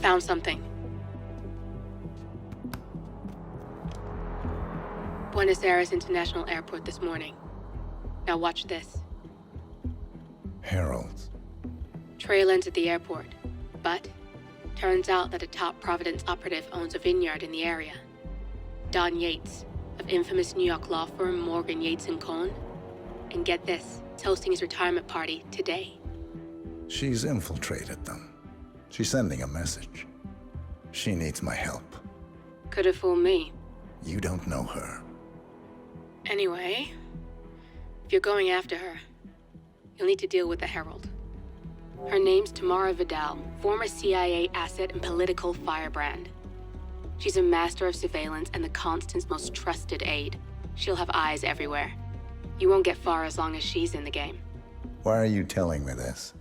found something. Buenos Aires International Airport this morning. Now watch this. Heralds. Trail ends at the airport, but turns out that a top Providence operative owns a vineyard in the area. Don Yates, of infamous New York law firm Morgan, Yates & Cohn. And get this, is hosting his retirement party today. She's infiltrated them. She's sending a message. She needs my help. Could have fooled me. You don't know her. Anyway, if you're going after her, you'll need to deal with the Herald. Her name's Tamara Vidal, former CIA asset and political firebrand. She's a master of surveillance and the Constant's most trusted aide. She'll have eyes everywhere. You won't get far as long as she's in the game. Why are you telling me this?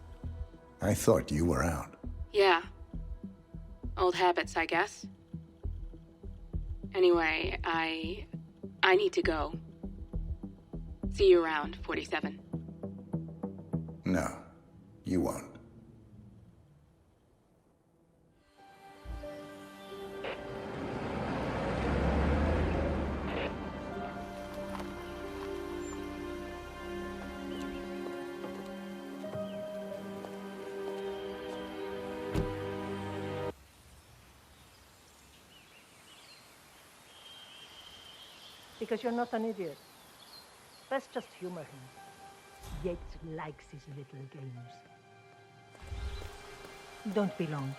I thought you were out. Yeah. Old habits, I guess. Anyway, I need to go. See you around, 47. No, you won't. Because you're not an idiot. Let's just humor him. Yates likes his little games. Don't be long.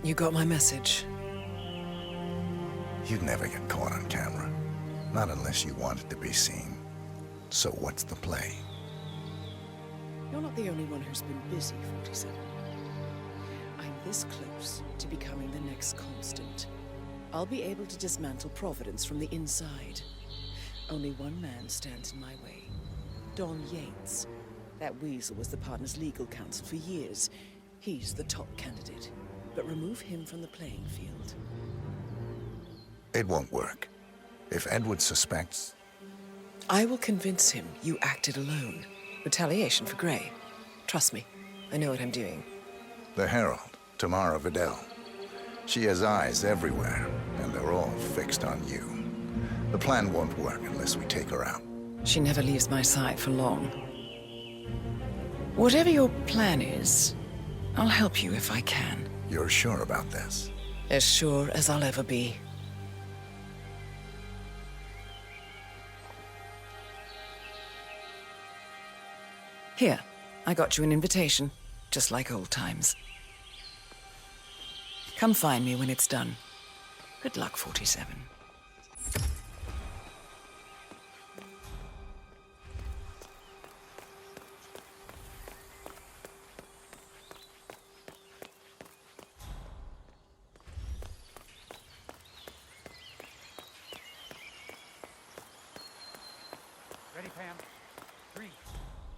You got my message. You'd never get caught on camera. Not unless you wanted to be seen. So what's the play? You're not the only one who's been busy, 47. I'm this close to becoming the next Constant. I'll be able to dismantle Providence from the inside. Only one man stands in my way. Don Yates. That weasel was the partner's legal counsel for years. He's the top candidate. But remove him from the playing field. It won't work. If Edward suspects... I will convince him you acted alone. Retaliation for Gray. Trust me, I know what I'm doing. The Herald, Tamara Vidal. She has eyes everywhere, and they're all fixed on you. The plan won't work unless we take her out. She never leaves my side for long. Whatever your plan is, I'll help you if I can. You're sure about this? As sure as I'll ever be. Here, I got you an invitation, just like old times. Come find me when it's done. Good luck, 47. Ready, Pam? 3,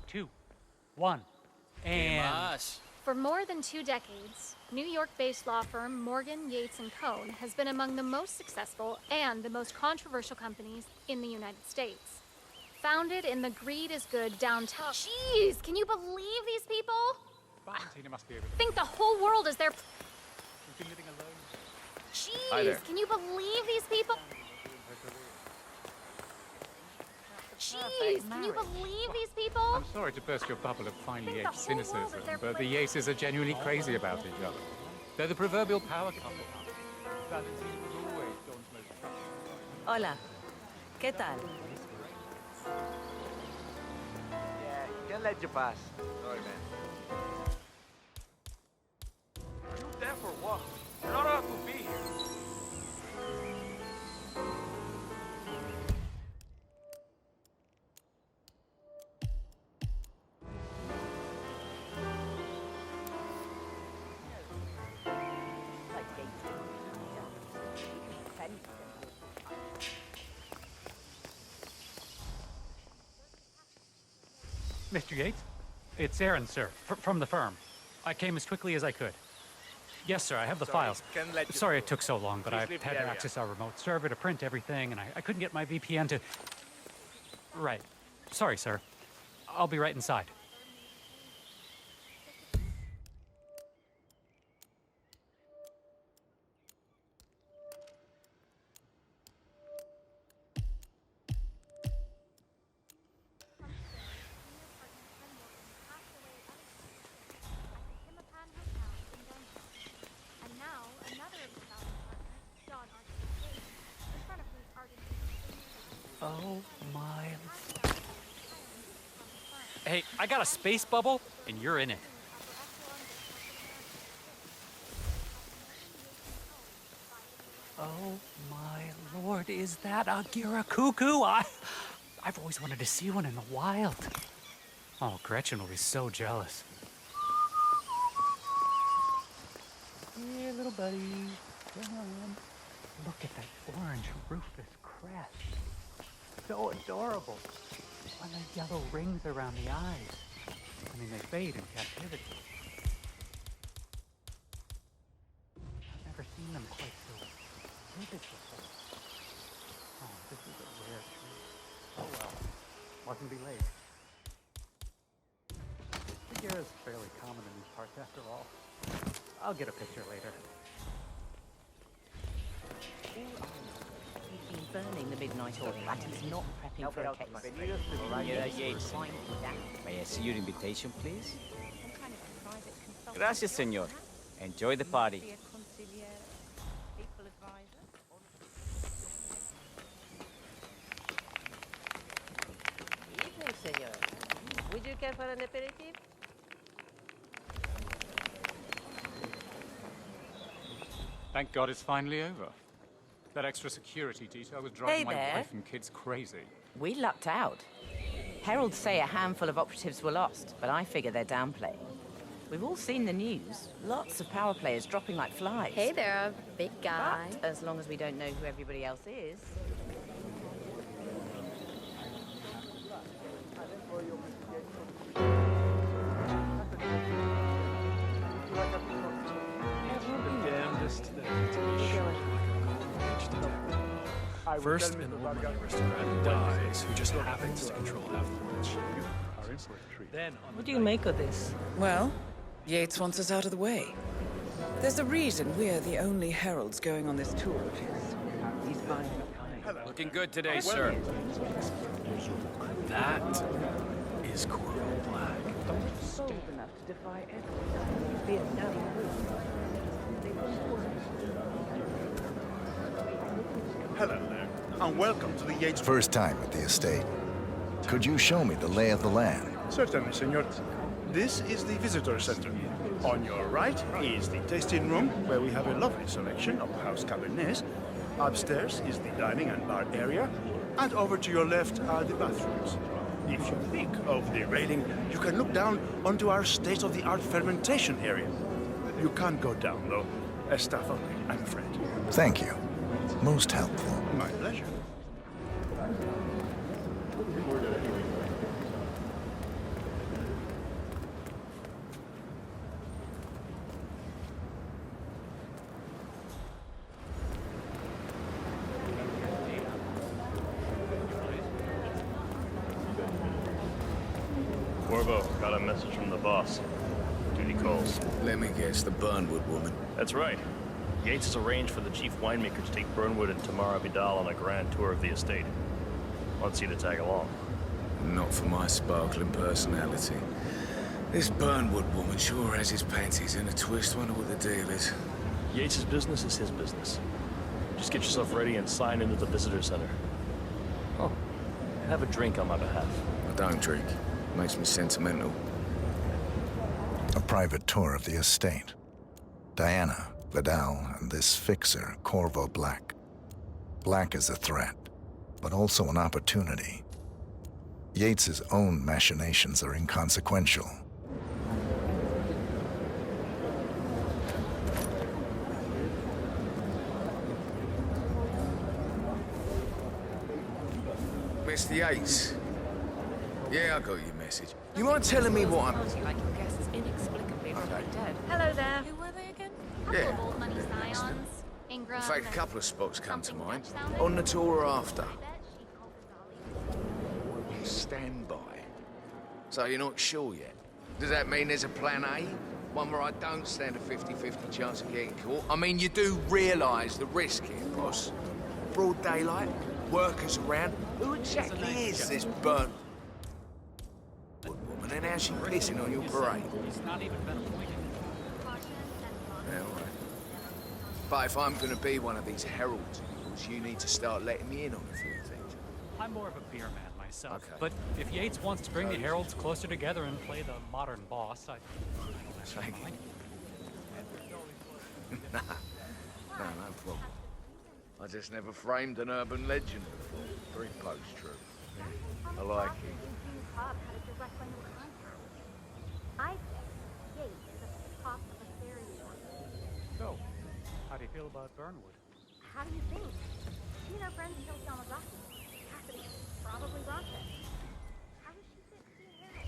2, 1, and... For more than 2 decades, New York-based law firm Morgan, Yates & Cohn has been among the most successful and the most controversial companies in the United States. Founded in the Greed is Good downtown... Jeez, can you believe these people? Valentina must be over there. Think the whole world is their... She's been living alone. Jeez, can you believe these people? Jeez, can you believe these people? I'm sorry to burst your bubble of finely aged cynicism, but the Yaces are genuinely crazy about each other. They're the proverbial power couple. Valentina was always Don's most trusted. Hola. ¿Qué tal? Yeah, can't let you pass. Sorry, man. You there for what? You're not allowed to be here. Mr. Yates? It's Aaron, sir, from the firm. I came as quickly as I could. Yes, sir, I have the files. Sorry it took so long, but I had to access our remote server to print everything, and I couldn't get my VPN to... Right. sorry, sir. I'll be right inside. Oh my... Hey, I got a space bubble, and you're in it. Oh my lord, is that a Giracuckoo? I've always wanted to see one in the wild. Oh, Gretchen will be so jealous. Here, little buddy. Come on. Look at that orange rufous crest. So adorable. And the yellow rings around the eyes. I mean, they fade in captivity. I've never seen them quite so vivid before. Oh, this is a rare tree. Oh well, mustn't be late. Figure is fairly common in these parts after all. I'll get a picture later. He's been burning the midnight oil, but he's not prepping for a case. Yates. May I see your invitation, please? Gracias, señor. Enjoy the party. Evening, senor. Would you care for an aperitif? Thank God it's finally over. That extra security detail was driving my there. wife and kids crazy. We lucked out. Heralds say a handful of operatives were lost, but I figure they're downplaying. We've all seen the news. Lots of power players dropping like flies. Hey there, big guy. But as long as we don't know who everybody else is. First, an old money aristocrat dies who just happens to control affluence. Then, What do you make of this? Well, Yates wants us out of the way. There's a reason we're the only heralds going on this tour of his. He's buying time. looking good today, sir. That is Coral Black. Bold enough to defy everything. Vietnam. Hello there, and welcome to the Yates... First time at the estate. Could you show me the lay of the land? Certainly, senor. This is the visitor center. On your right is the tasting room, where we have a lovely selection of house cabernets. Upstairs is the dining and bar area, and over to your left are the bathrooms. If you peek over the railing, you can look down onto our state-of-the-art fermentation area. You can't go down, though. Staff only, I'm afraid. Thank you. Most helpful. My pleasure. Corvo, got a message from the boss. Duty calls. Let me guess, the Burnwood woman. That's right. Yates has arranged for the chief winemaker to take Burnwood and Tamara Vidal on a grand tour of the estate. Wants you to tag along. Not for my sparkling personality. This Burnwood woman sure has his panties in a twist. Wonder what the deal is. Yates' business is his business. Just get yourself ready and sign into the visitor center. Oh, have a drink on my behalf. I don't drink. Makes me sentimental. A private tour of the estate. Diana, Vidal, and this fixer, Corvo Black. Black is a threat, but also an opportunity. Yates's own machinations are inconsequential. Mr. Yates. Yeah, I got your message. You mind telling me what I'm... I can guess is inexplicably Okay. dead. Hello there. Who were they again? Yeah. Couple of old money scions. Ingram. In fact, a couple of spots come to something mind. Dutch sounding. On the tour or after. I bet she called on standby. So you're not sure yet? Does that mean there's a plan A? One where I don't stand a 50-50 chance of getting caught? I mean, you do realise the risk here, boss. Broad daylight, workers around. Who exactly is this burnt woman, and how's she pissing on your parade? Yeah, all right. But if I'm gonna be one of these heralds of yours, you need to start letting me in on a few things. I'm more of a beer man myself. Okay. But if Yates wants to bring the heralds closer together and play the modern boss, I don't actually mind. Nah, no problem. I just never framed an urban legend before. Very post-true. I like it. I think Yates is at the top of a fairy tale. So, how do you feel about Burnwood? How do you think? She and her friends killed Yamazaki. Cassidy probably brought this. How does she fit to be a hero?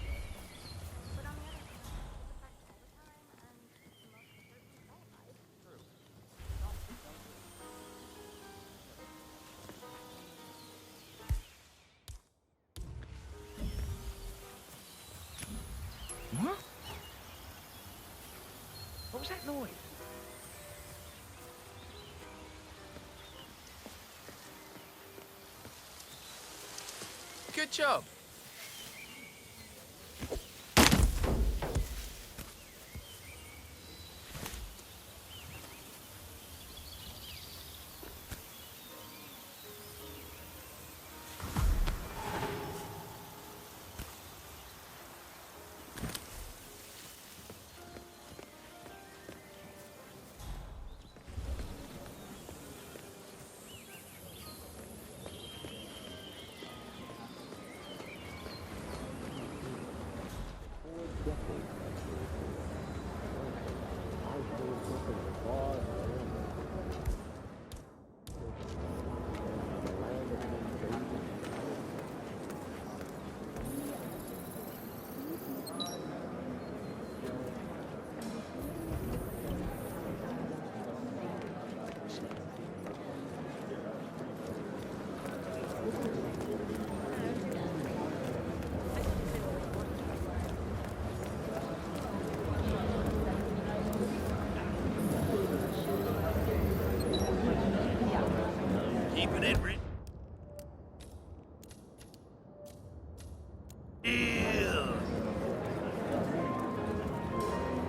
But on the other hand, it's affects all the time, and the most certainly qualified. True. What? What was that noise? Good job.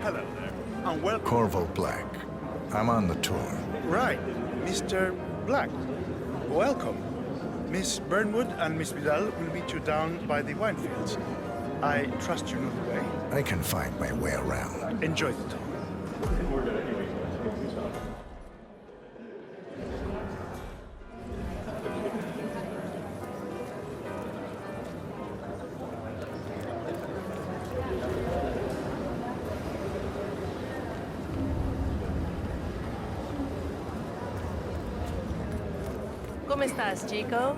Hello there, and welcome. Corvo Black. I'm on the tour. Right, Mr. Black. Welcome. Miss Burnwood and Miss Vidal will meet you down by the wine fields. I trust you know the way. I can find my way around. Enjoy the tour. ¿Cómo estás, chico?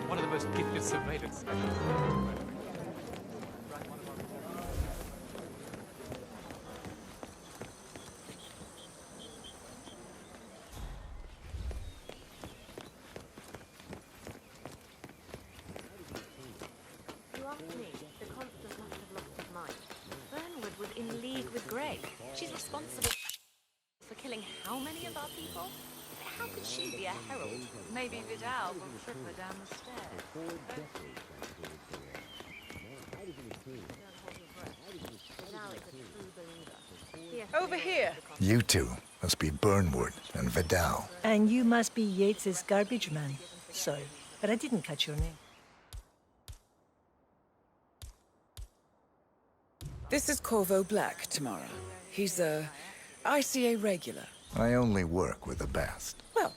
One of the most gifted surveillance. You asked me. The Constant must have lost his mind. Burnwood was in league with Grey. She's responsible for killing how many of our people? How could she be a herald? Maybe Vidal will trip her down the stairs. Over here. You two must be Burnwood and Vidal. And you must be Yates's garbage man. Sorry, but I didn't catch your name. This is Corvo Black, Tamara. He's a ICA regular. I only work with the best. Well,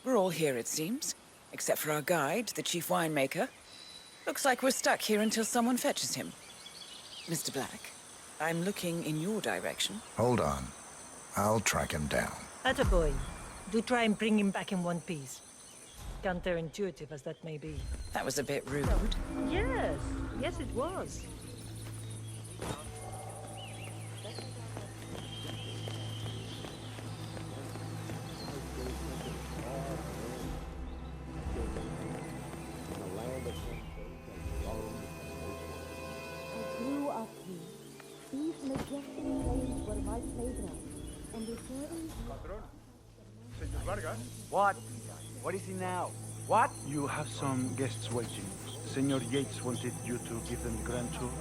we're all here, it seems. Except for our guide, the chief winemaker. Looks like we're stuck here until someone fetches him. Mr. Black, I'm looking in your direction. Hold on. I'll track him down. Attaboy. Do try and bring him back in one piece. Counterintuitive as that may be. That was a bit rude. Yes. Yes, it was. Patron, Senor Vargas. What? What is it now? What? You have some guests waiting. Senor Yates wanted you to give them the grand tour.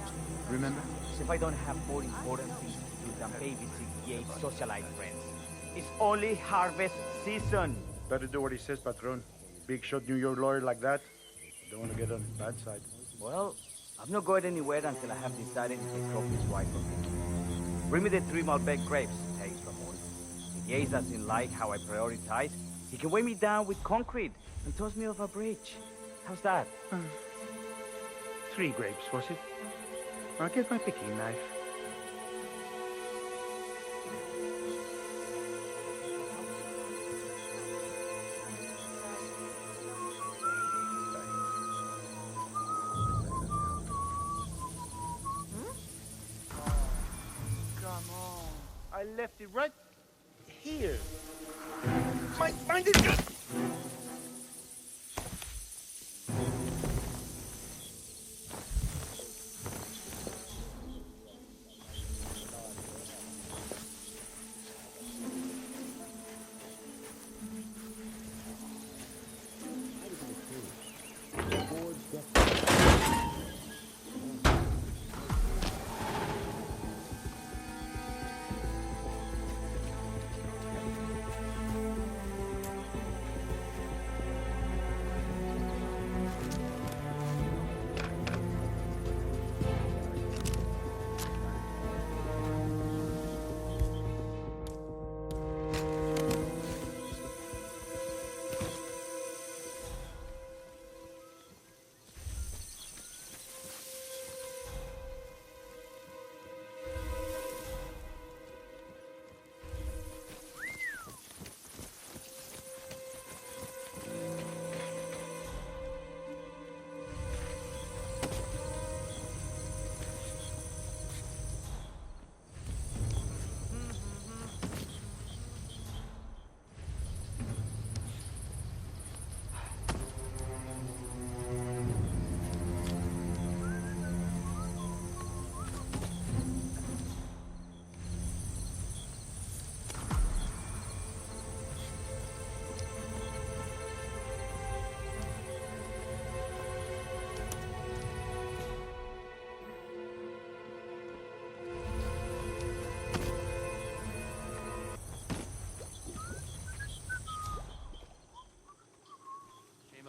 Remember? If I don't have more important things to do than babysit Yates' socialite friends. It's only harvest season. Better do what he says, Patron. Big shot New York lawyer like that. Don't want to get on his bad side. Well, I'm not going anywhere until I have decided if the trophy is right for me. Bring me the 3 Malbec grapes, says Ramon. If Yates doesn't like how I prioritize, he can weigh me down with concrete and toss me off a bridge. How's that? 3 grapes, was it? I'll get my picking knife. Come on. I left it right here. Mind it!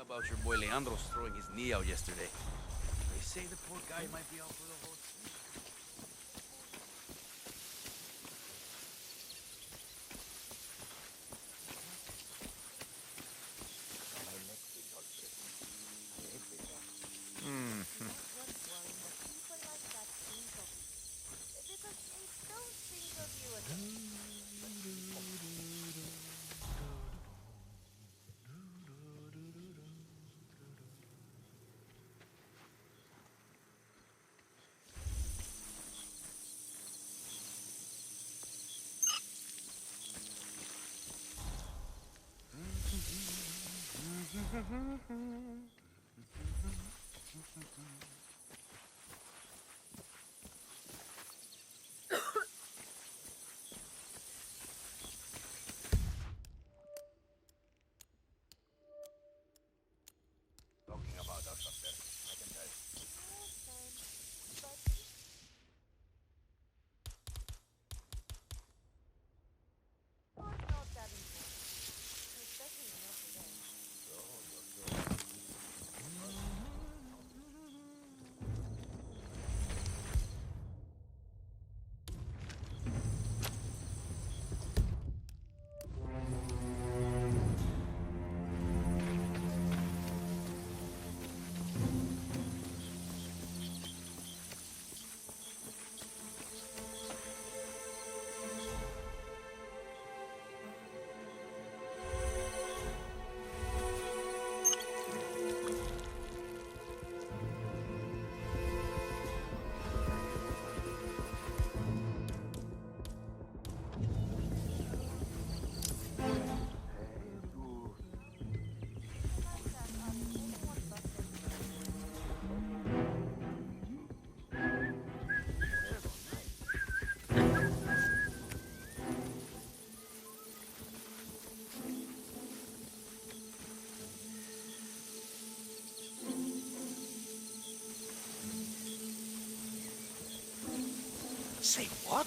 About your boy Leandro's throwing his knee out yesterday. They say the poor guy might be out for the whole season. Talking about us up there, I can tell. Not that important. Especially not today. Say what?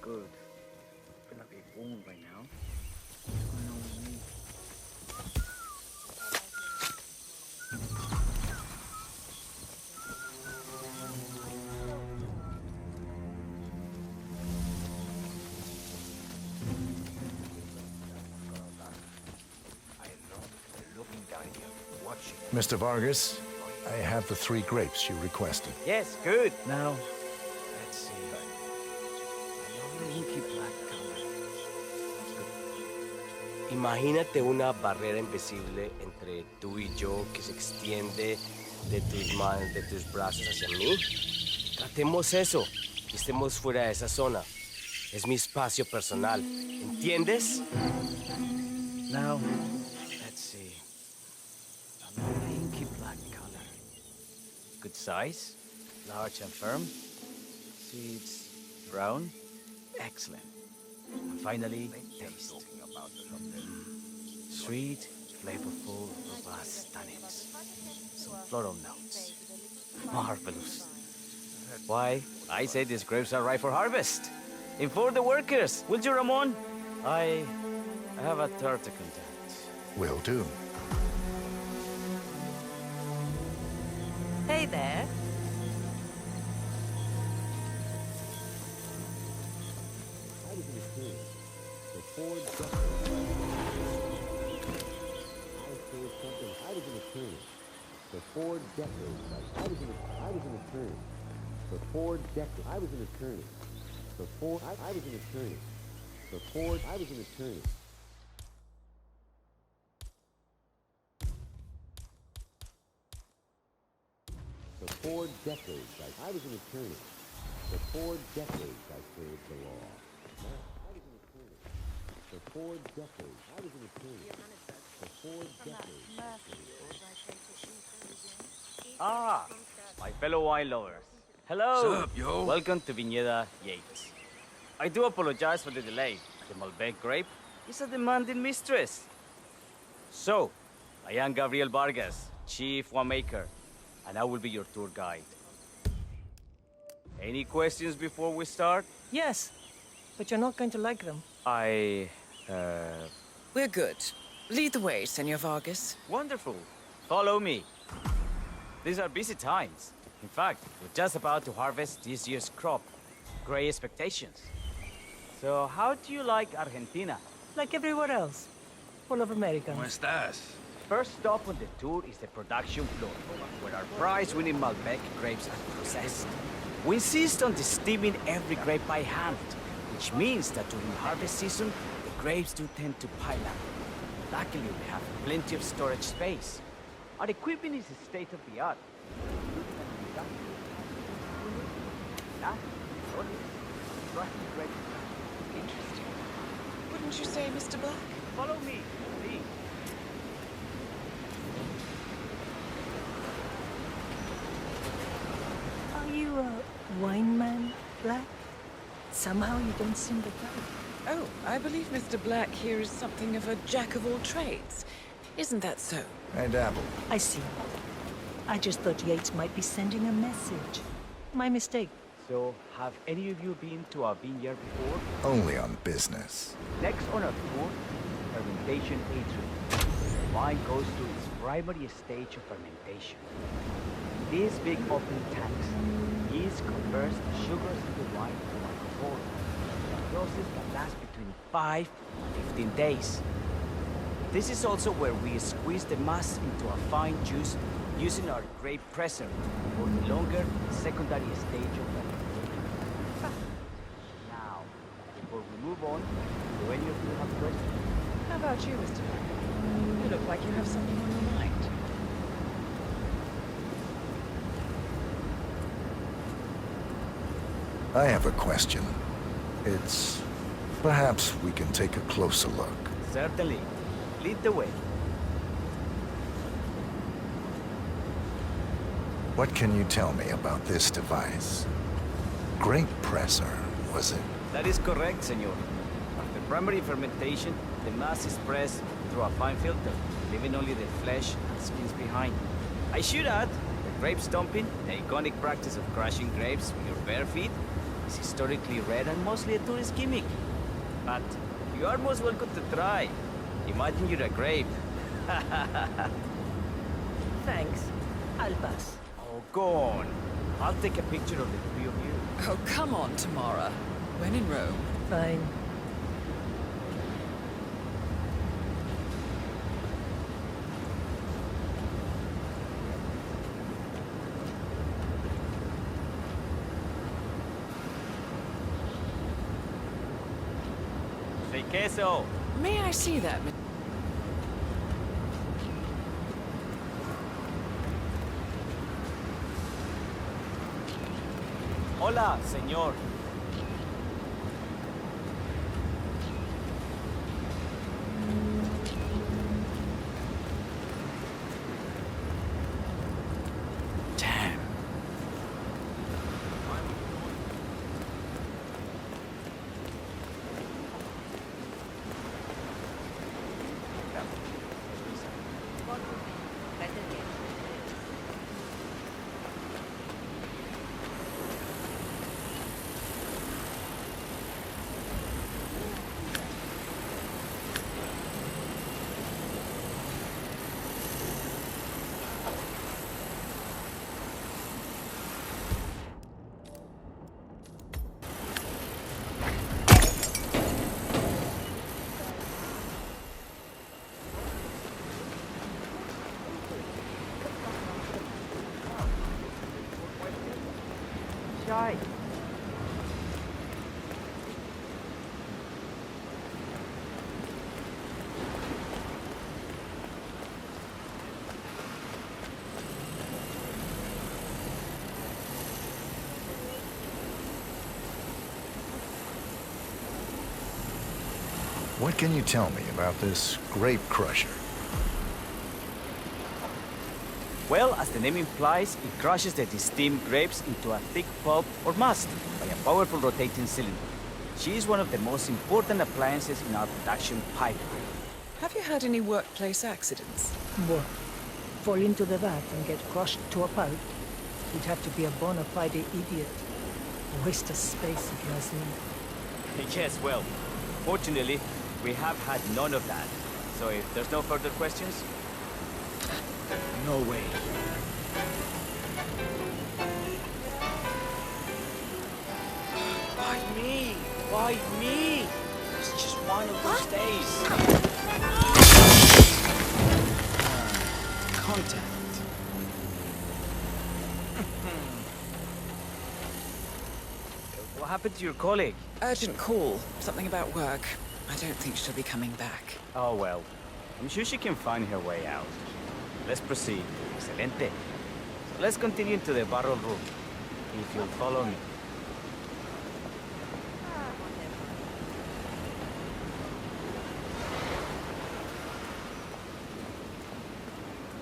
Good. I feel like a wound right now. What's going on with me? Mr. Vargas, I have the 3 grapes you requested. Yes, good. Now, let's see. Inky black color. Imagínate una barrera invisible entre tú y yo que se extiende de tus manos, de tus brazos hacia mí. Tratemos eso y estemos fuera de esa zona. Es mi espacio personal. ¿Entiendes? Now, let's see. An inky black color. Good size, large and firm. Seeds brown. Excellent. And finally, taste. Sweet, flavorful, robust tannins. Some floral notes. Marvelous. Why, I say these grapes are ripe for harvest. Inform the workers, will you, Ramon? I have a third to contact. Will do. Hey there. For 4 decades, I was an attorney. For 4 decades, I was an attorney. For 4, I was an attorney. For 4, I was an attorney. For 4 decades, I was an attorney. For 4 decades, I served the law. I was an attorney. For 4 decades, I was an attorney. For 4 decades, I served the law. Ah, my fellow wine lovers. Hello. What's up, yo? Welcome to Viñeda Yates. I do apologize for the delay. The Malbec grape is a demanding mistress. So, I am Gabriel Vargas, Chief Winemaker, and I will be your tour guide. Any questions before we start? Yes, but you're not going to like them. We're good. Lead the way, Senor Vargas. Wonderful. Follow me. These are busy times. In fact, we're just about to harvest this year's crop. Great expectations. So, how do you like Argentina? Like everywhere else. Full of Americans. ¿Cómo estás? First stop on the tour is the production floor, where our prize-winning Malbec grapes are processed. We insist on steaming every grape by hand, which means that during harvest season, the grapes do tend to pile up. Luckily, we have plenty of storage space. Our equipment is state-of-the-art. Interesting. Wouldn't you say, Mr. Black? Follow me, please. Are you a wine man, Black? Somehow you don't seem the type. Oh, I believe Mr. Black here is something of a jack of all trades. Isn't that so? I dabble. I see. I just thought Yates might be sending a message. My mistake. So, have any of you been to our vineyard before? Only on business. Next on our tour, fermentation atrium. The wine goes through its primary stage of fermentation. These big open tanks, yeast converts the sugars in the wine to alcohol. The process can last between 5 and 15 days. This is also where we squeeze the mass into a fine juice using our grape presser for the longer secondary stage of fermentation. Now, before we move on, do any of you have questions? How about you, Mr. Black? You look like you have something on your mind. I have a question. It's... perhaps we can take a closer look. Certainly. Lead the way. What can you tell me about this device? Grape presser, was it? That is correct, senor. After primary fermentation, the mass is pressed through a fine filter, leaving only the flesh and skins behind. I should add, the grape stomping, the iconic practice of crushing grapes with your bare feet, is historically rare and mostly a tourist gimmick. But you are most welcome to try. Imagine you're a grape. Thanks. I'll pass. Oh, go on. I'll take a picture of the three of you. Oh, come on, Tamara. When in Rome. Fine. Say queso. May I see that? Hola, señor. Damn. Shy. What can you tell me about this grape crusher? Well, as the name implies, it crushes the steamed grapes into a thick pulp or must by a powerful rotating cylinder. She is one of the most important appliances in our production pipeline. Have you had any workplace accidents? What? Fall into the vat and get crushed to a pulp? You'd have to be a bona fide idiot. A waste of space, if you ask me. Yes, well, fortunately, we have had none of that. So if there's no further questions... No way. Why me? Why me? It's just one of those days. Contact. What happened to your colleague? Urgent call. Something about work. I don't think she'll be coming back. Oh, well. I'm sure she can find her way out. Let's proceed. Excelente. So let's continue into the barrel room. If you'll follow me.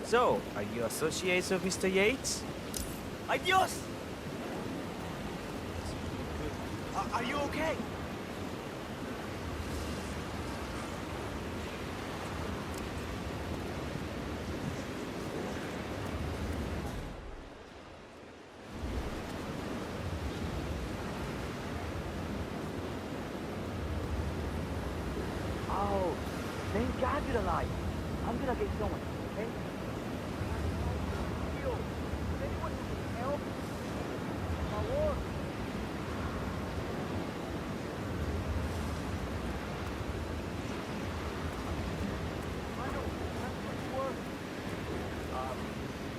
So, are you associates of Mr. Yates? Ay, Dios! Are you okay? Oh, thank God you're alive. I'm gonna get someone, okay? Anyone can help? Por favor.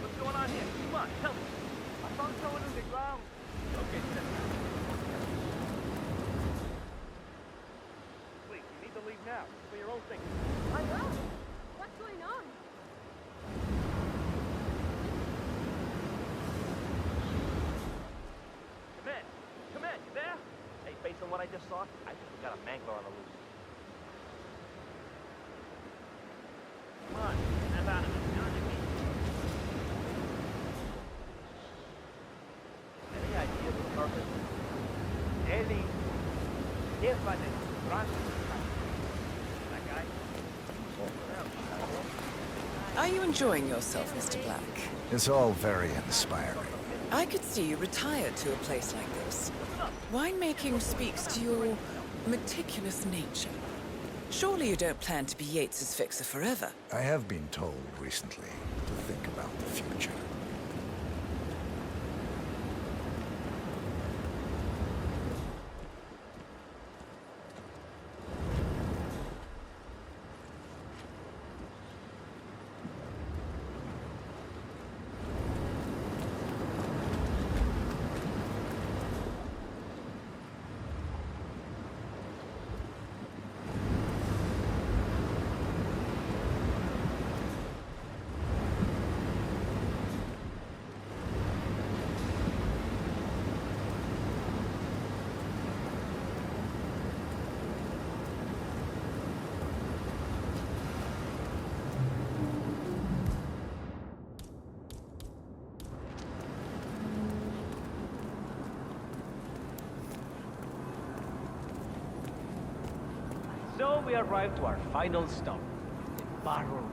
What's going ground. Okay, sir. Please, you need to leave now. For your own safety. I will. What's going on? Command! Command, you there? Hey, based on what I just saw, I think we got a mangler on the loose. Come on, snap out of it. You're on your feet. Any idea of the purpose? Eddie. Llévate. That guy? Are you enjoying yourself, Mr. Black? It's all very inspiring. I could see you retired to a place like this. Winemaking speaks to your meticulous nature. Surely you don't plan to be Yates's fixer forever. I have been told recently to think about the future. So we arrived to our final stop, the barrel room.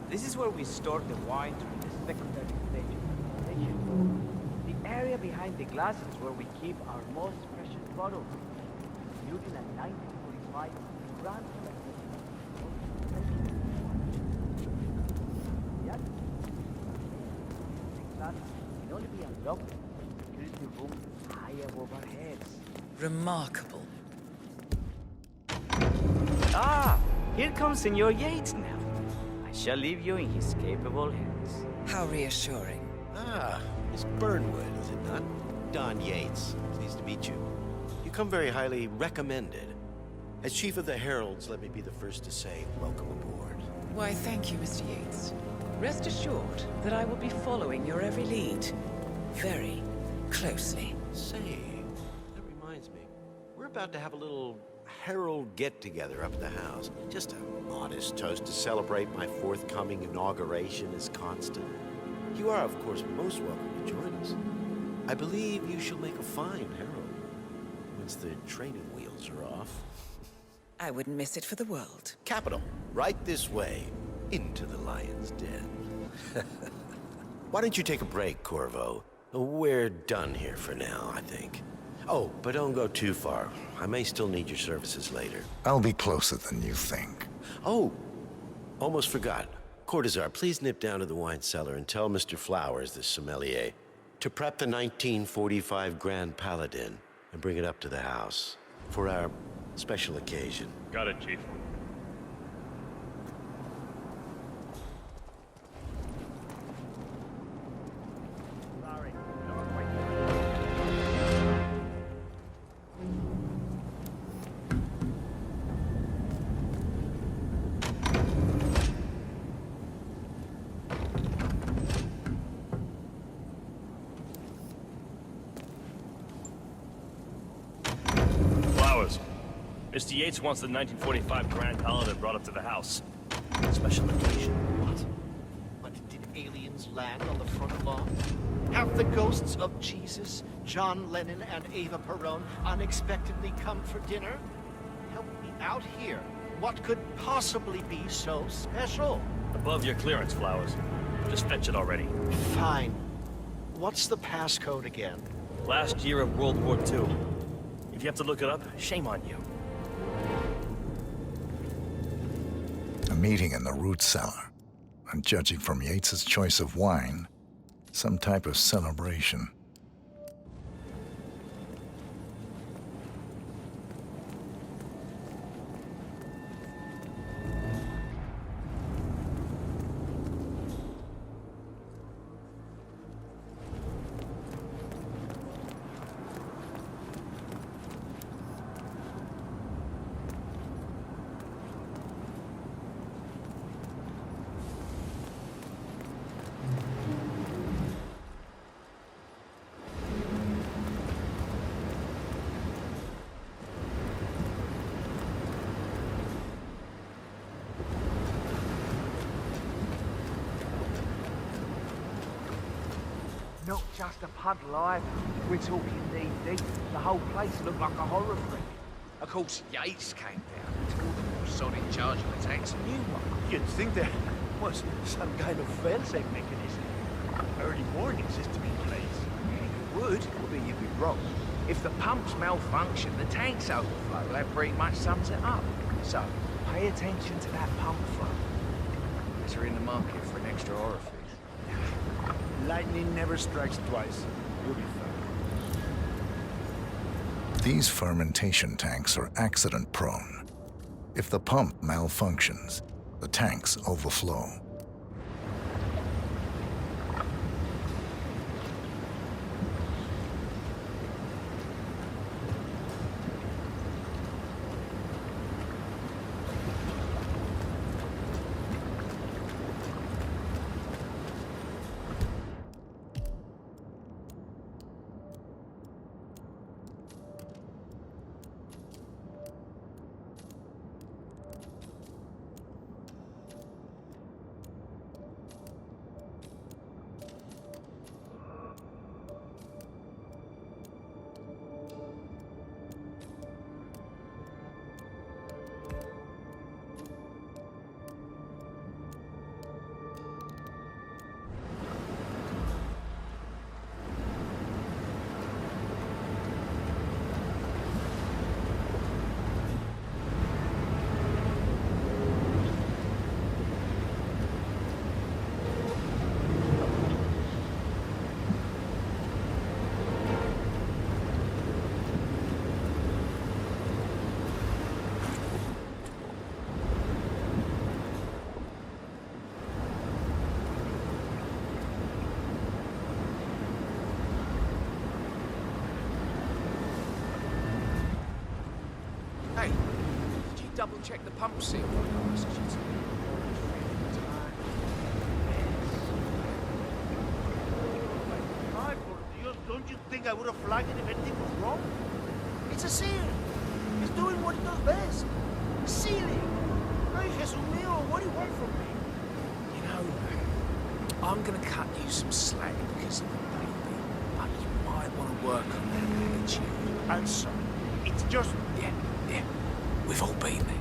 This is where we store the wine during the secondary stage of fermentation. The area behind the glass is where we keep our most precious bottles, including a 1945 Grand Selection. Yet, the glass can only be unlocked in the security room high above our heads. Remarkable. Ah, here comes Senor Yates now. I shall leave you in his capable hands. How reassuring. Ah, Miss Burnwood, is it not? Don Yates, pleased to meet you. You come very highly recommended. As Chief of the Heralds, let me be the first to say welcome aboard. Why, thank you, Mr. Yates. Rest assured that I will be following your every lead. Very closely. Say, that reminds me. We're about to have a little Herald get-together up at the house. Just a modest toast to celebrate my forthcoming inauguration as Constant. You are, of course, most welcome to join us. I believe you shall make a fine Herald, once the training wheels are off. I wouldn't miss it for the world. Capital. Right this way, into the lion's den. Why don't you take a break, Corvo? We're done here for now, I think. Oh, but don't go too far. I may still need your services later. I'll be closer than you think. Oh, almost forgot. Cortazar, please nip down to the wine cellar and tell Mr. Flowers, the sommelier, to prep the 1945 Grand Paladin and bring it up to the house for our special occasion. Got it, Chief. Sorry. Flowers. Mr. Yates wants the 1945 Grand Paladin brought up to the house. Special occasion. What? Did aliens land on the front lawn? Have the ghosts of Jesus, John Lennon, and Eva Peron unexpectedly come for dinner? Help me out here. What could possibly be so special? Above your clearance, Flowers. Just fetch it already. Fine. What's the passcode again? Last year of World War II. If you have to look it up, shame on you. A meeting in the root cellar. And judging from Yates's choice of wine, some type of celebration. not just a puddle either. We're talking knee-deep. The whole place looked like a horror flick. Of course, Yates came down and told them he was in charge of the tanks and new one. You'd think there was some kind of fail-safe mechanism. Early warning system in place. It would, but you'd be wrong. If the pumps malfunction, the tanks overflow. That pretty much sums it up. So, pay attention to that pump flow. As you're in the market for an extra orifice. Lightning never strikes twice. You'll be fine. These fermentation tanks are accident-prone. If the pump malfunctions, the tanks overflow. Hey, did you double-check the pump seal when I asked you to? Ay, por Dios, don't you think I would have flagged it if anything was wrong? It's a seal. It's doing what it does best. Sealing. Ay, Jesús mío, what do you want from me? You know, I'm gonna cut you some slack because of the baby, but you might want to work on that attitude. And so, it's just... Yeah, we've all been there.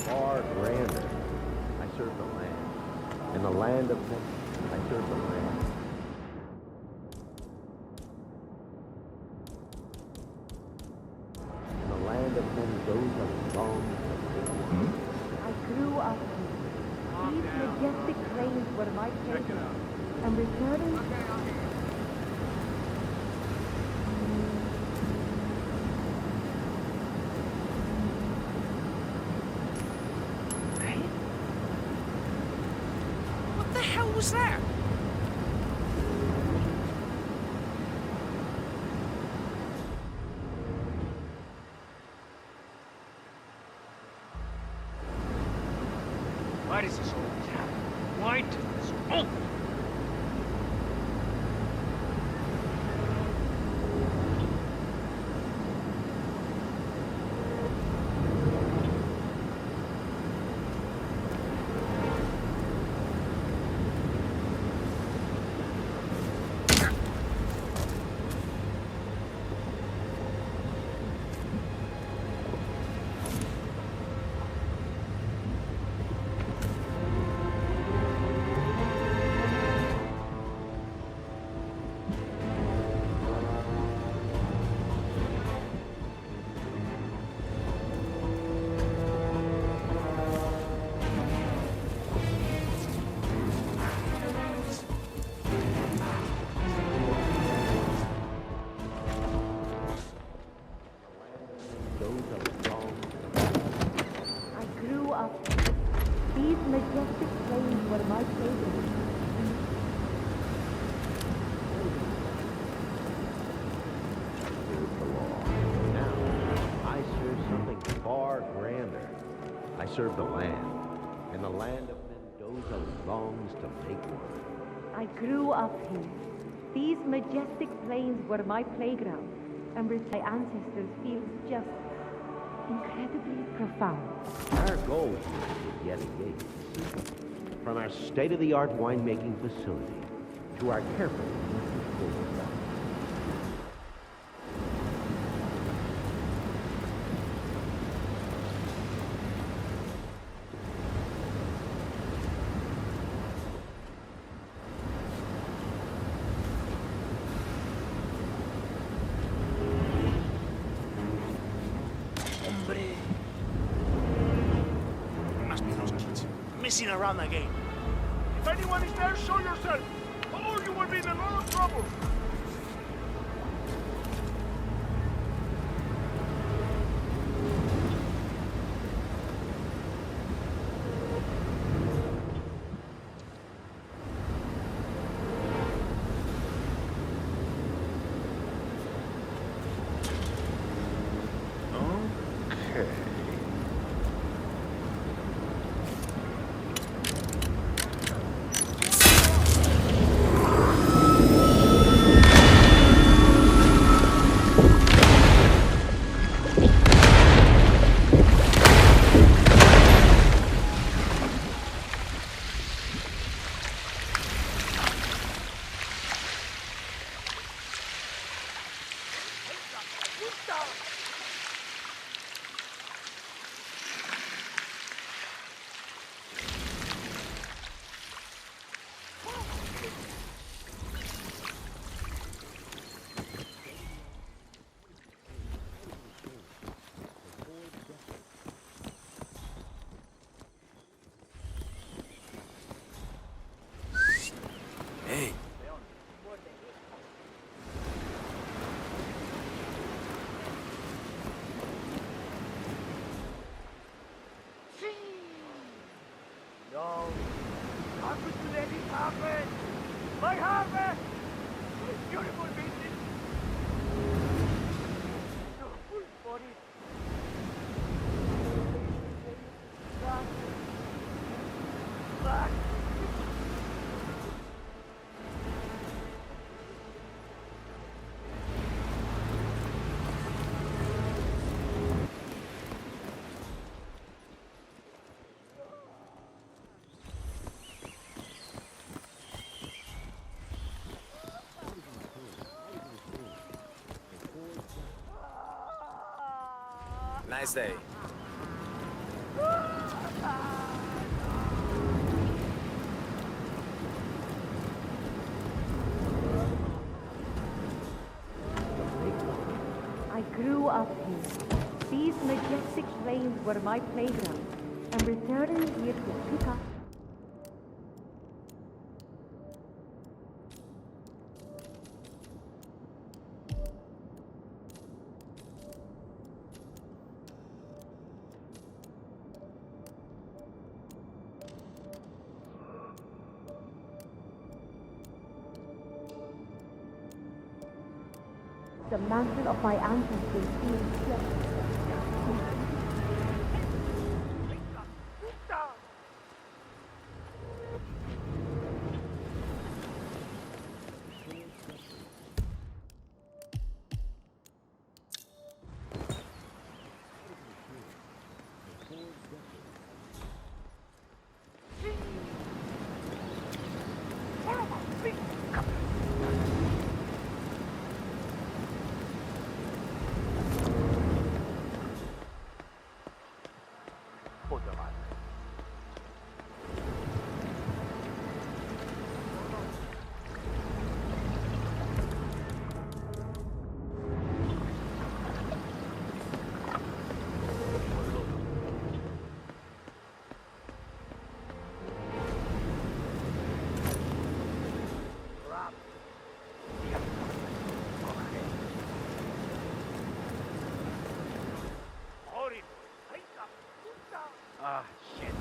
Far grander. I serve the land. In the land of Texas, I serve the land. In the land of Mendoza, songs of I grew up here. These majestic cranes were my children. And returning... What the hell was that? Why does this always happen? Why does this always happen? serve the land, and the land of Mendoza longs to make one. I grew up here. These majestic plains were my playground, and with my ancestors feels just incredibly profound. Our goal here is yet again. From our state-of-the-art winemaking facility to our carefully controlled grounds. Must be those kids messing around again. If anyone is there, show yourself, or you will be in a lot of trouble. Okay. Hey. No. How could you let it happen? My harvest! My beautiful business! No, full body. Back. Back. Nice day. I grew up here. These majestic plains were my playground, and returning here to pick up. The mantle of my ancestors feels just Ah, shit.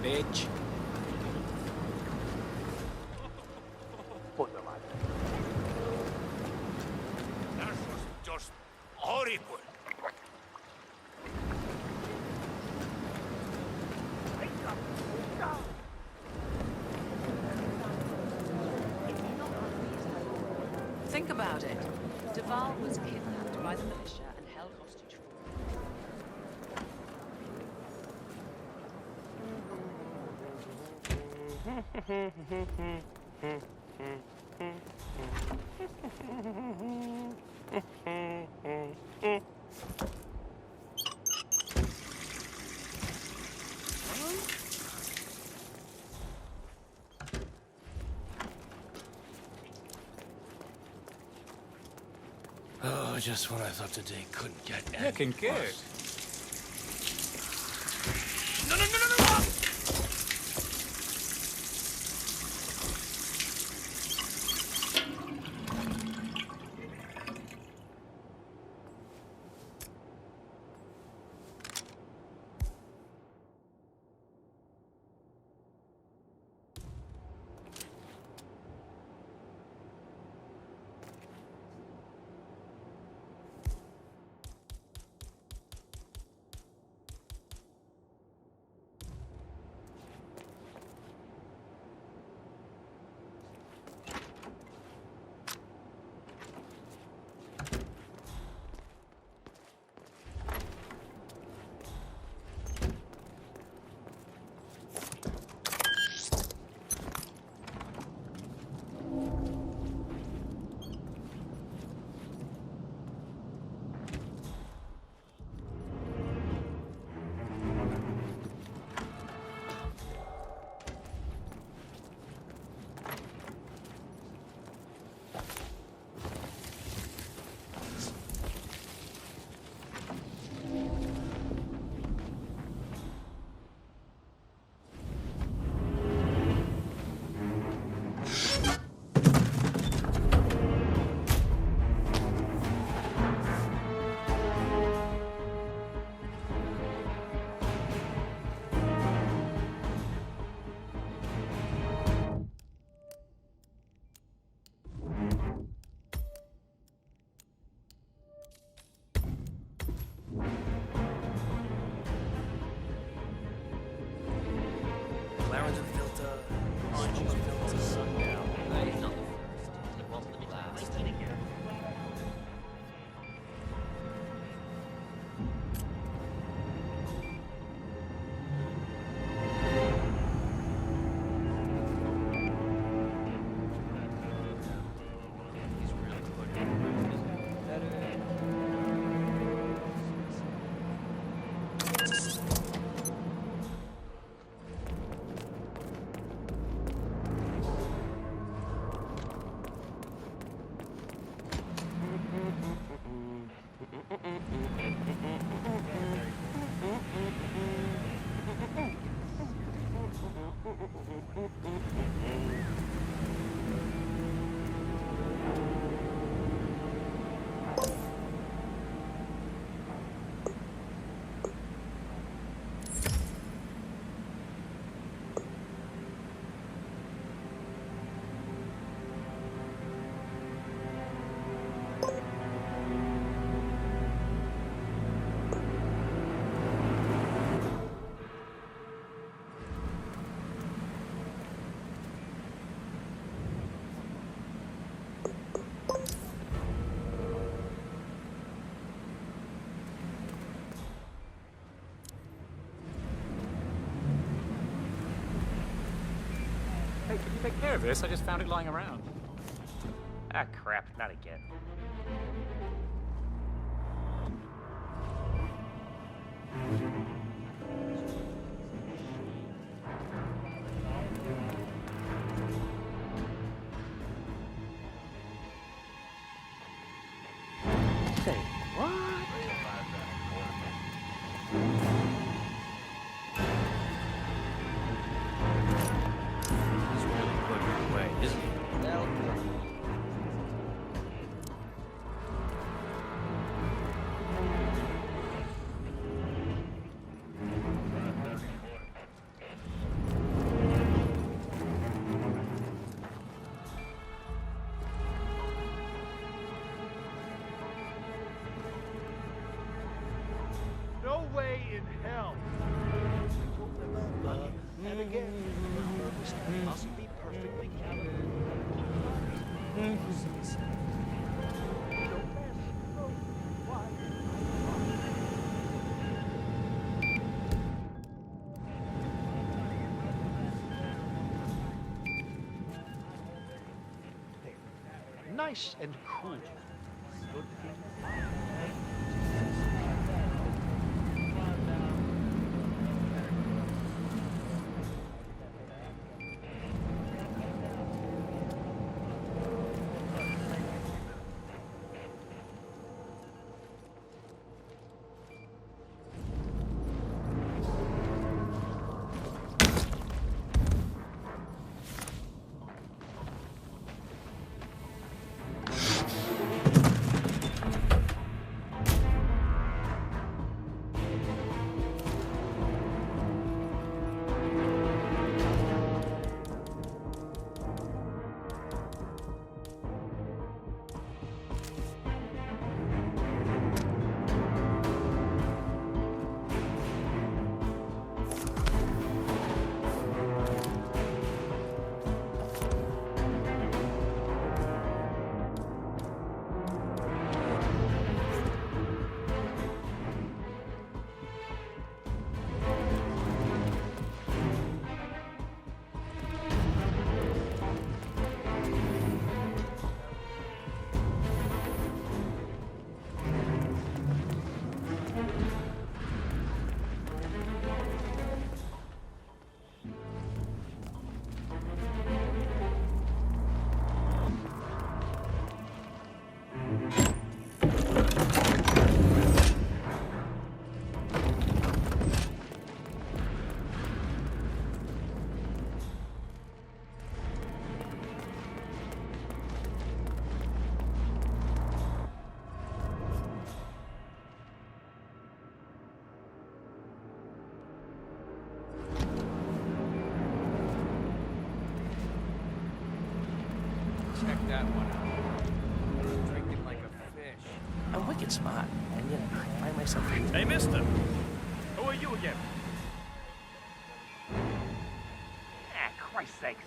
Bitch. horrible. Think about it. Duval was kidnapped by the militia and held hostage for Oh, just when I thought the day couldn't get any Looking good. worse. No! Clarence filter, oranges filter, sundown. He's not the first. He wasn't the last. He's really Hey, can you take care of this? I just found it lying around. Ah, crap. Not again. Say what? in hell. And again, the harvest must be perfectly nice and cool. Good Check that one out. Drinking like a fish. I'm wicked smart, and yet I find myself... Hey, mister! Who are you again? Ah, Christ's sakes.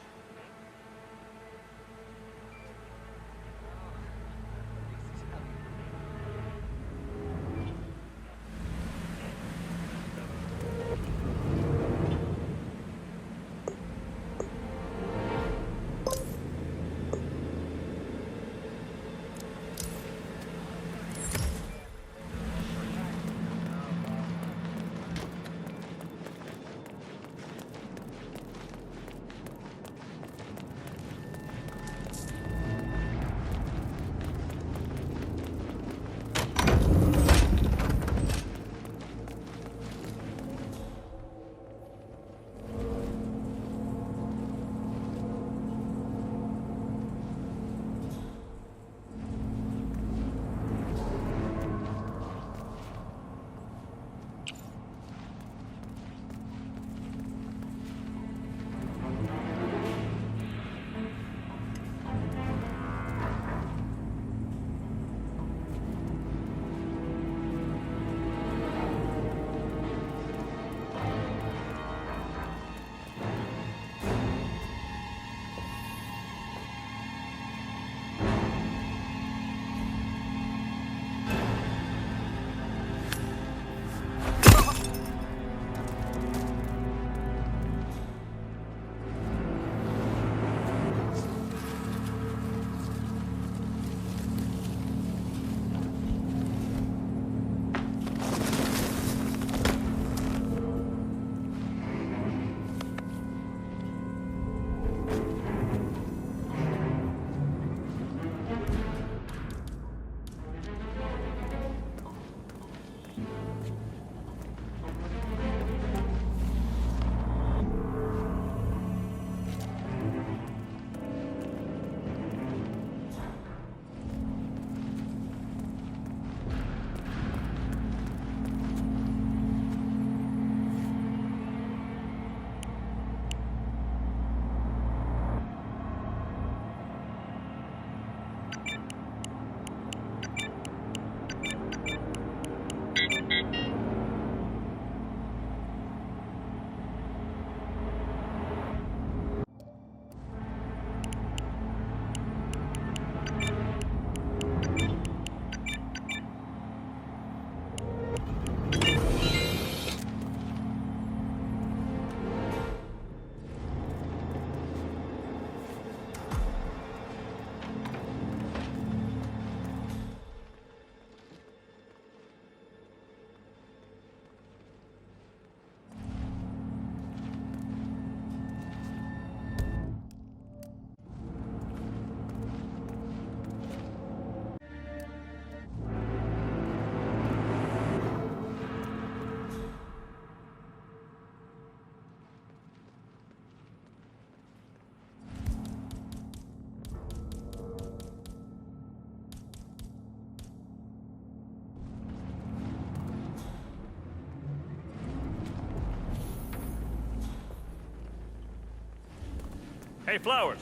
Hey, Flowers!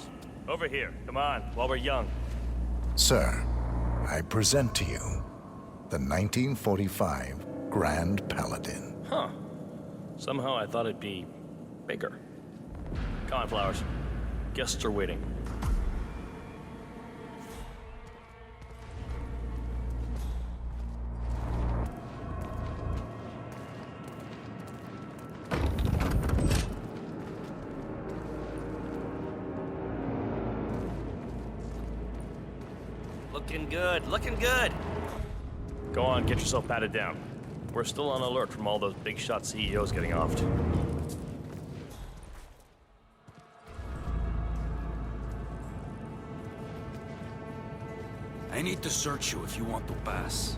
Over here. Come on, while we're young. Sir, I present to you the 1945 Grand Paladin. Huh. Somehow I thought it'd be bigger. Come on, Flowers. Guests are waiting. Looking good, looking good. Go on, get yourself patted down. We're still on alert from all those big shot CEOs getting offed. I need to search you if you want to pass.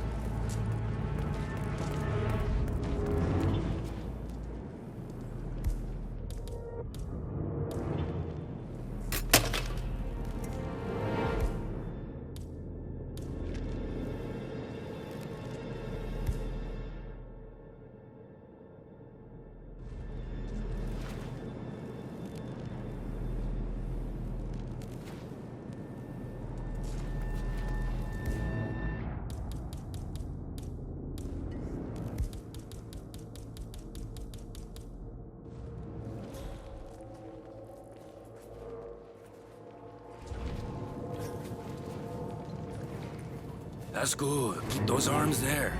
That's good. Keep those arms there.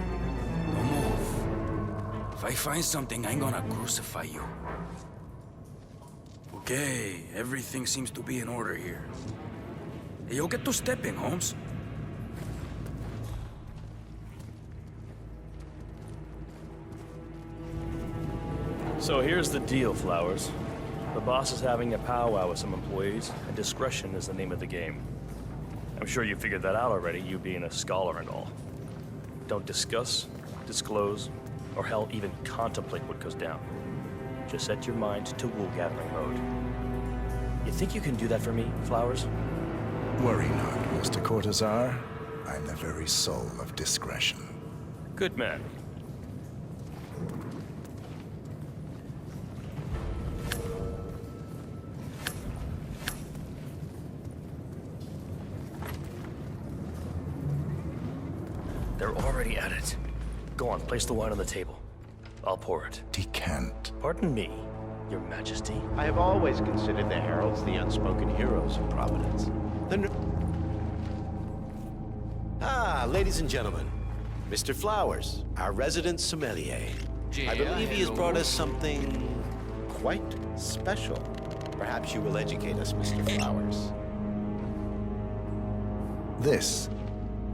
Don't move. If I find something, I'm gonna crucify you. Okay, everything seems to be in order here. Hey, you'll get to stepping, Holmes. So here's the deal, Flowers. The boss is having a powwow with some employees, and discretion is the name of the game. I'm sure you figured that out already, you being a scholar and all. Don't discuss, disclose, or hell, even contemplate what goes down. Just set your mind to wool-gathering mode. You think you can do that for me, Flowers? Worry not, Mr. Cortazar. I'm the very soul of discretion. Good man. They're already at it. Go on, place the wine on the table. I'll pour it. Decant. Pardon me, Your Majesty. I have always considered the heralds the unspoken heroes of Providence. Ladies and gentlemen, Mr. Flowers, our resident sommelier. I believe he has brought us something quite special. Perhaps you will educate us, Mr. Flowers. This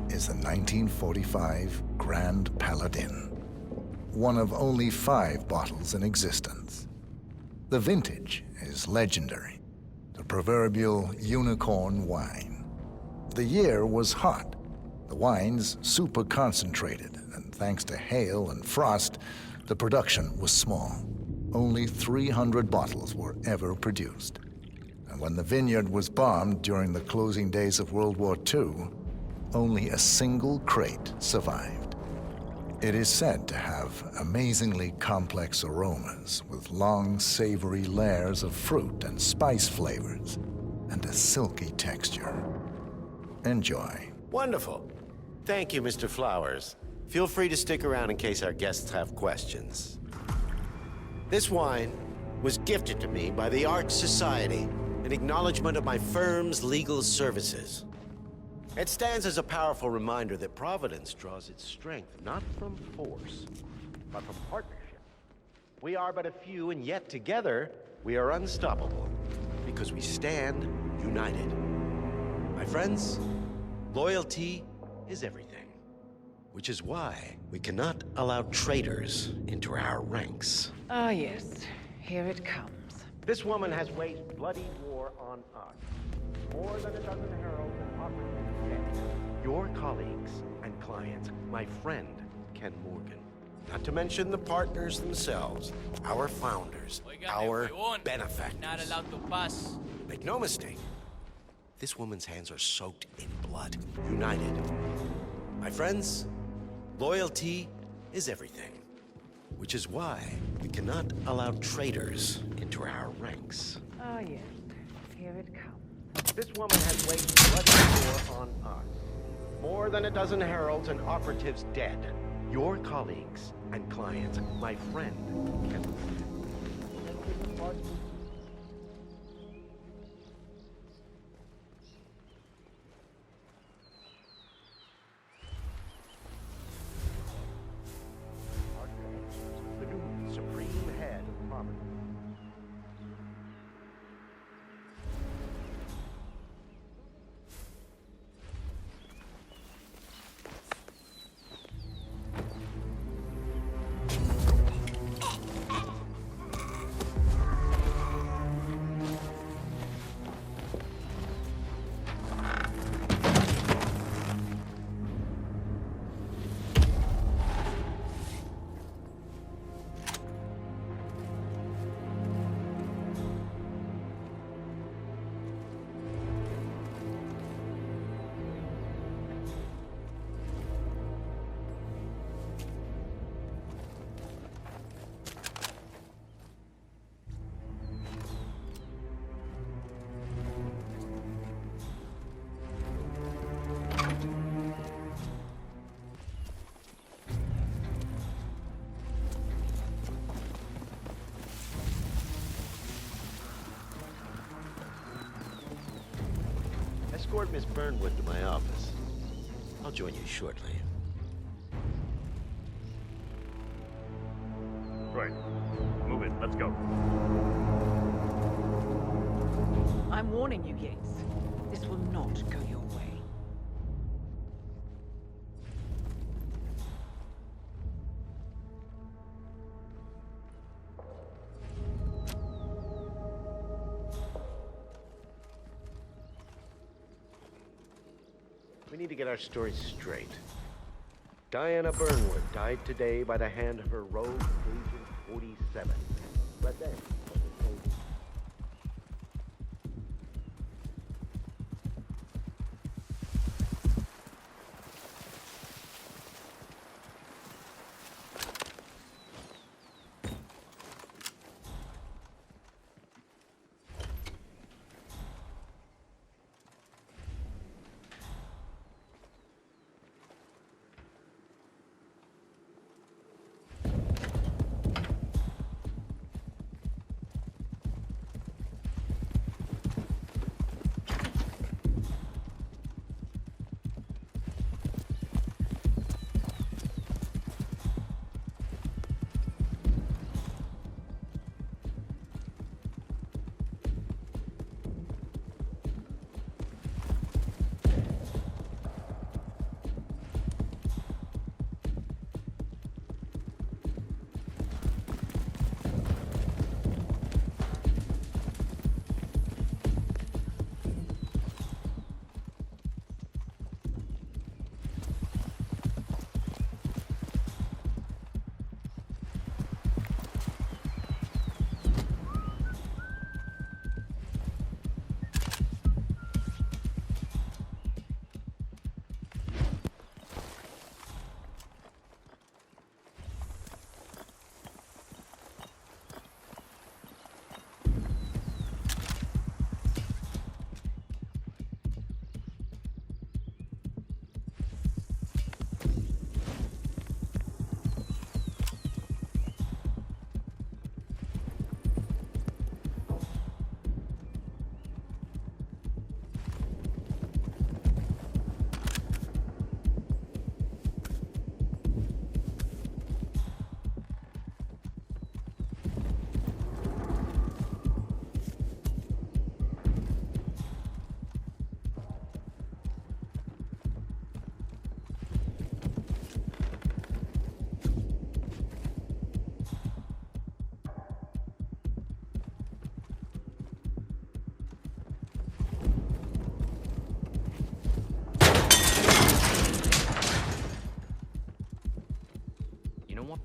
is the 1945 Grand Paladin, one of only 5 bottles in existence. The vintage is legendary, the proverbial unicorn wine. The year was hot, the wine's super concentrated, and thanks to hail and frost, the production was small. Only 300 bottles were ever produced. And when the vineyard was bombed during the closing days of World War II, only a single crate survived. It is said to have amazingly complex aromas with long, savory layers of fruit and spice flavors and a silky texture. Enjoy. Wonderful. Thank you, Mr. Flowers. Feel free to stick around in case our guests have questions. This wine was gifted to me by the Art Society in acknowledgement of my firm's legal services. It stands as a powerful reminder that Providence draws its strength not from force, but from partnership. We are but a few, and yet together we are unstoppable because we stand united. My friends, loyalty is everything, which is why we cannot allow traitors into our ranks. Ah, yes. Here it comes. This woman has waged bloody war on us. More than a dozen heralds and operatives dead. Your colleagues and clients, my friend, Ken Morgan. Not to mention the partners themselves, our founders, our benefactors. Not allowed to pass. Make no mistake, this woman's hands are soaked in blood, united. My friends, loyalty is everything, which is why we cannot allow traitors into our ranks. Ah, yes. Here here it comes. This woman has waged bloody war on us. More than a dozen heralds and operatives dead. Your colleagues and clients, my friend, can... The new supreme head of Providence. Escort Miss Burnwood to my office. I'll join you shortly. Right. Move it. Let's go. I'm warning you, Yates. This will not go your way. We need to get our story straight. Diana Burnwood died today by the hand of her rogue Agent 47. But then...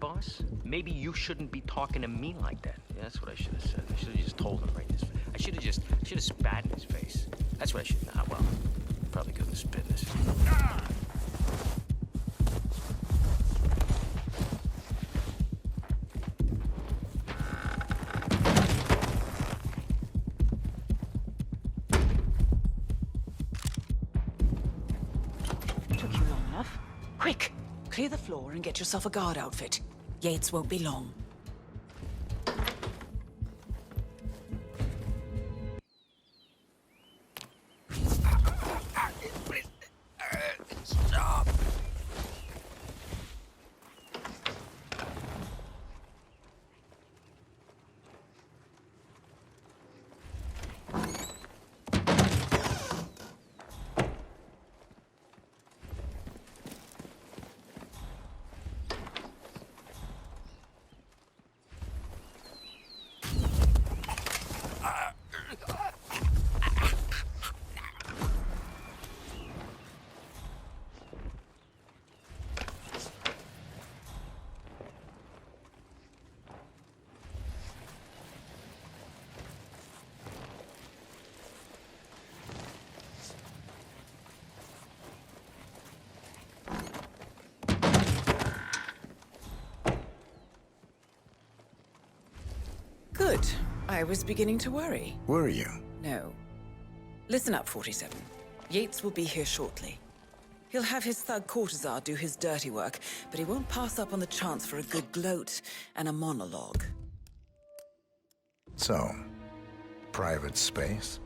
boss? Maybe you shouldn't be talking to me like that. Yeah, that's what I should have said. I should have just told him right in his face. I should have spat in his face. That's what I should. Nah, well, probably couldn't spit in his face. floor and get yourself a guard outfit. Yates won't be long. Stop. Good. I was beginning to worry. Were you? No. Listen up, 47. Yates will be here shortly. He'll have his thug Cortazar do his dirty work, but he won't pass up on the chance for a good gloat and a monologue. So, private space?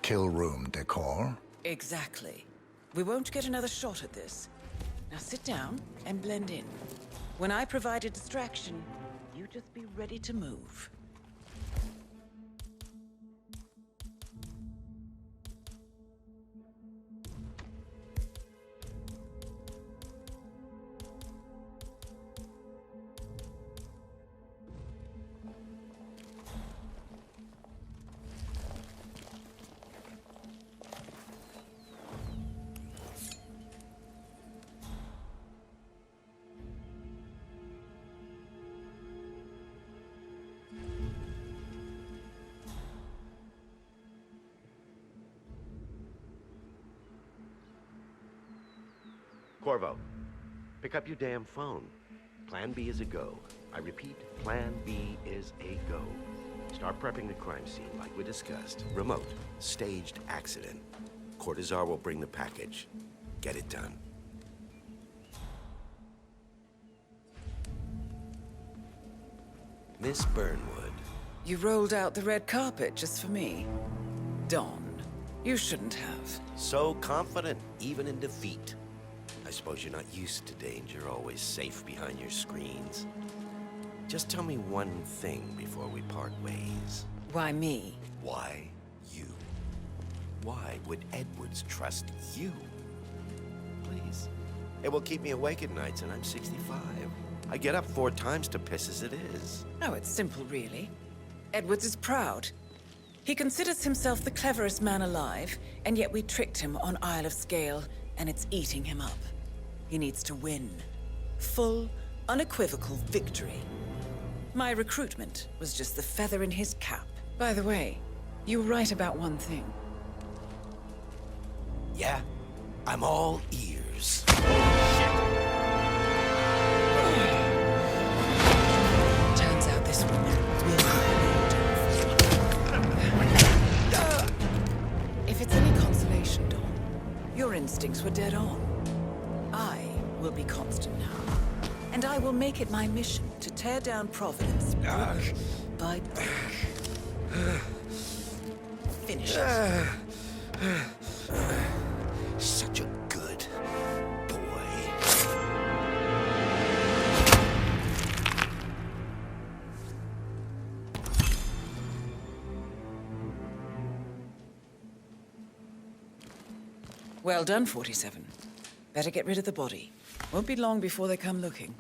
Kill room decor? Exactly. We won't get another shot at this. Now sit down and blend in. When I provide a distraction, you just be ready to move. Corvo, pick up your damn phone. Plan B is a go. I repeat, Plan B is a go. Start prepping the crime scene like we discussed. Remote, staged accident. Cortazar will bring the package. Get it done. Miss Burnwood. You rolled out the red carpet just for me. Don, you shouldn't have. So confident, even in defeat. I suppose you're not used to danger, always safe behind your screens. Just tell me one thing before we part ways. Why me? Why you? Why would Edwards trust you? Please. It will keep me awake at nights, and I'm 65. I get up 4 times to piss as it is. Oh, it's simple, really. Edwards is proud. He considers himself the cleverest man alive, and yet we tricked him on Isle of Scale, and it's eating him up. He needs to win. Full, unequivocal victory. My recruitment was just the feather in his cap. By the way, you were right about one thing. Yeah? I'm all ears. Turns out this woman will If it's any consolation, Dawn, your instincts were dead on. I will be constant now. And I will make it my mission to tear down Providence brick by brick. Finish it. Such a good boy. Well done, 47. Better get rid of the body. Won't be long before they come looking.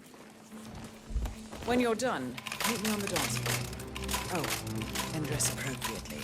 When you're done, meet me on the dance floor. Oh, and dress appropriately.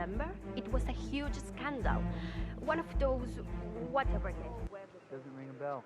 remember? It was a huge scandal. One of those, whatever games where the... Doesn't ring a bell.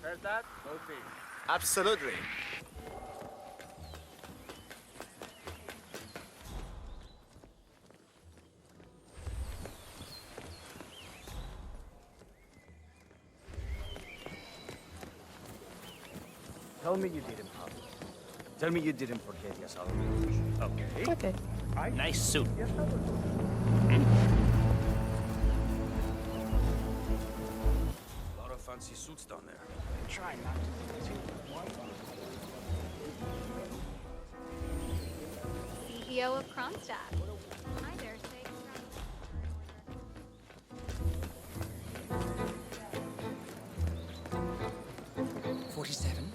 Heard that? Okay. Absolutely. Tell me you didn't, Pop. Tell me you didn't forget your salary. Okay. Okay. Nice suit. A lot of fancy suits down there. Try not to be too CEO of Kronstadt. Hi there, say. 47.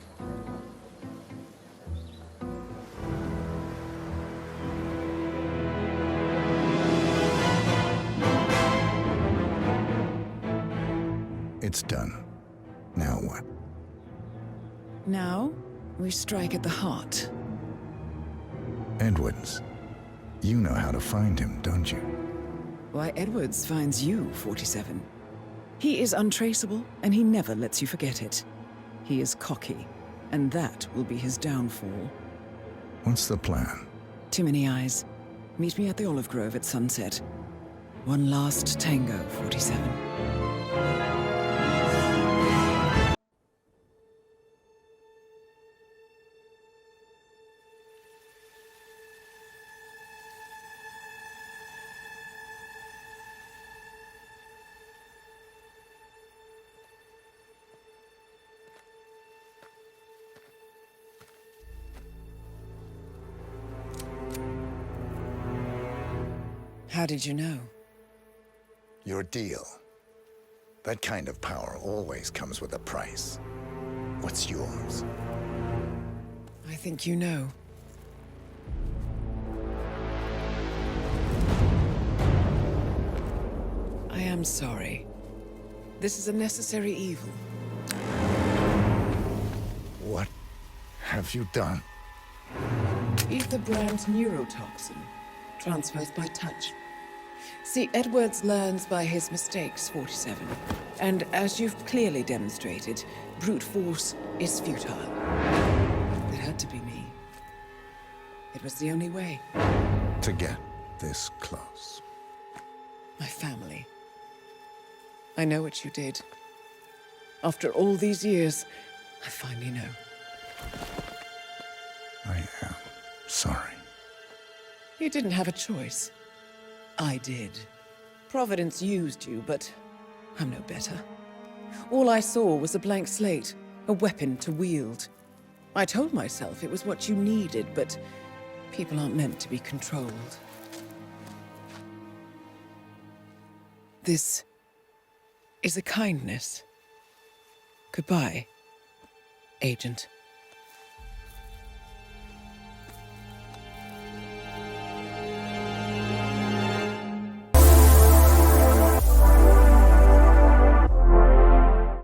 It's done. Now what? Now, we strike at the heart. Edwards. You know how to find him, don't you? Why, Edwards finds you, 47. He is untraceable, and he never lets you forget it. He is cocky, and that will be his downfall. What's the plan? Too many eyes. Meet me at the Olive Grove at sunset. One last tango, 47. How did you know? Your deal. That kind of power always comes with a price. What's yours? I think you know. I am sorry. This is a necessary evil. What have you done? Ether brand neurotoxin. Transfers by touch. See, Edwards learns by his mistakes, 47. And as you've clearly demonstrated, brute force is futile. It had to be me. It was the only way. To get this close. My family. I know what you did. After all these years, I finally know. I am sorry. You didn't have a choice. I did. Providence used you, but I'm no better. All I saw was a blank slate, a weapon to wield. I told myself it was what you needed, but people aren't meant to be controlled. This is a kindness. Goodbye, Agent.